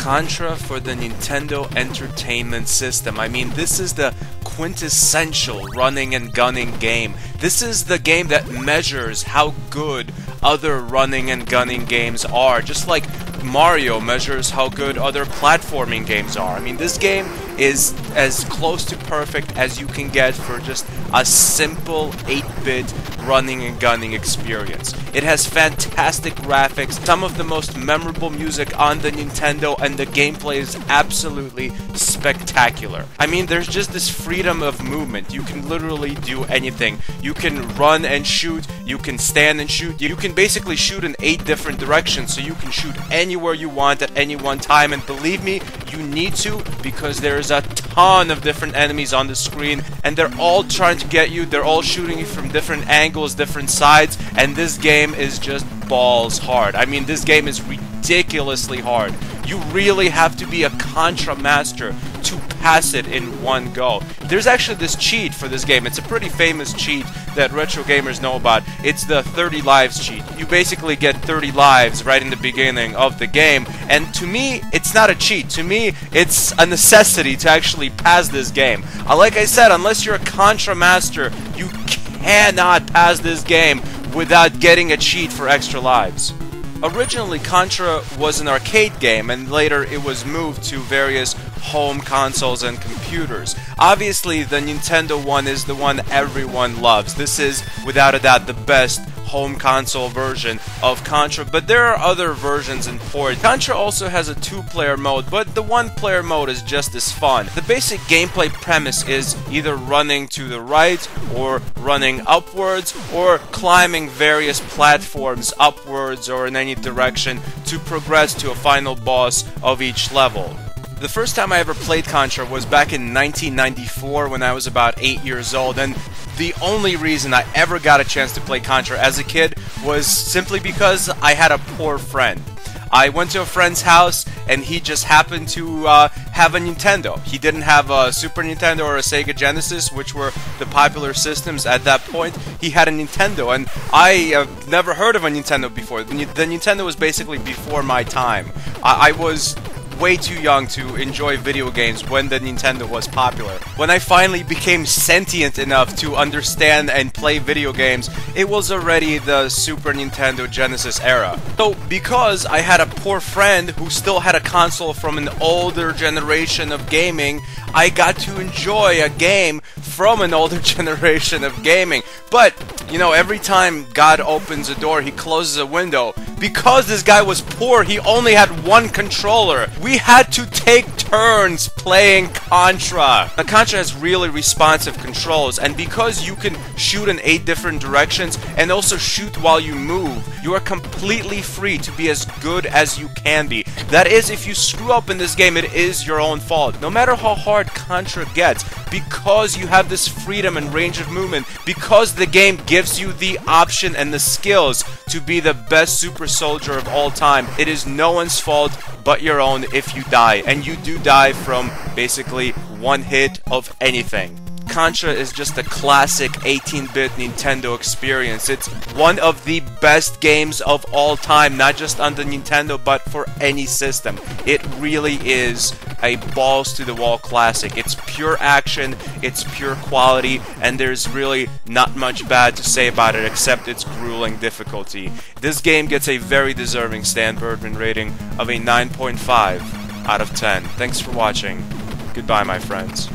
Contra for the Nintendo Entertainment System. I mean, this is the quintessential running and gunning game. This is the game that measures how good other running and gunning games are, just like Mario measures how good other platforming games are. I mean, this game is as close to perfect as you can get for just a simple 8-bit running and gunning experience. It has fantastic graphics, some of the most memorable music on the Nintendo, and the gameplay is absolutely spectacular. I mean, there's just this freedom of movement. You can literally do anything. You can run and shoot, you can stand and shoot, you can basically shoot in 8 different directions, so you can shoot anywhere you want at any one time, and believe me, you need to, because there's a ton of different enemies on the screen, and they're all trying to get you, they're all shooting you from different angles, different sides, and this game is just balls hard. I mean, this game is ridiculously hard. You really have to be a Contra master to pass it in one go. There's actually this cheat for this game. It's a pretty famous cheat that retro gamers know about. It's the 30 lives cheat. You basically get 30 lives right in the beginning of the game, and to me, it's not a cheat. To me, it's a necessity to actually pass this game. Like I said, unless you're a Contra master, you cannot pass this game without getting a cheat for extra lives. Originally, Contra was an arcade game, and later it was moved to various home consoles and computers. Obviously, the Nintendo one is the one everyone loves. This is, without a doubt, the best home console version of Contra, but there are other versions in port. Contra also has a 2-player mode, but the 1-player mode is just as fun. The basic gameplay premise is either running to the right, or running upwards, or climbing various platforms upwards or in any direction to progress to a final boss of each level. The first time I ever played Contra was back in 1994 when I was about 8 years old, and the only reason I ever got a chance to play Contra as a kid was simply because I had a poor friend. I went to a friend's house and he just happened to have a Nintendo. He didn't have a Super Nintendo or a Sega Genesis, which were the popular systems at that point. He had a Nintendo, and I never heard of a Nintendo before. The Nintendo was basically before my time. I was way too young to enjoy video games when the Nintendo was popular. When I finally became sentient enough to understand and play video games, it was already the Super Nintendo Genesis era. So because I had a poor friend who still had a console from an older generation of gaming, I got to enjoy a game from an older generation of gaming. But, you know, every time God opens a door, he closes a window. Because this guy was poor, he only had one controller. We had to take turns playing Contra. Now, Contra has really responsive controls, and because you can shoot in 8 different directions and also shoot while you move, you are completely free to be as good as you can be. That is, if you screw up in this game, it is your own fault. No matter how hard Contra gets, because you have this freedom and range of movement, because the game gives you the option and the skills to be the best super soldier of all time, it is no one's fault but your own if you die, and you do die from basically one hit of anything. Contra is just a classic 18-bit Nintendo experience. It's one of the best games of all time, not just on the Nintendo, but for any system. It really is a balls-to-the-wall classic. It's pure action, it's pure quality, and there's really not much bad to say about it except its grueling difficulty. This game gets a very deserving stanburdman rating of a 9.5 out of 10. Thanks for watching. Goodbye, my friends.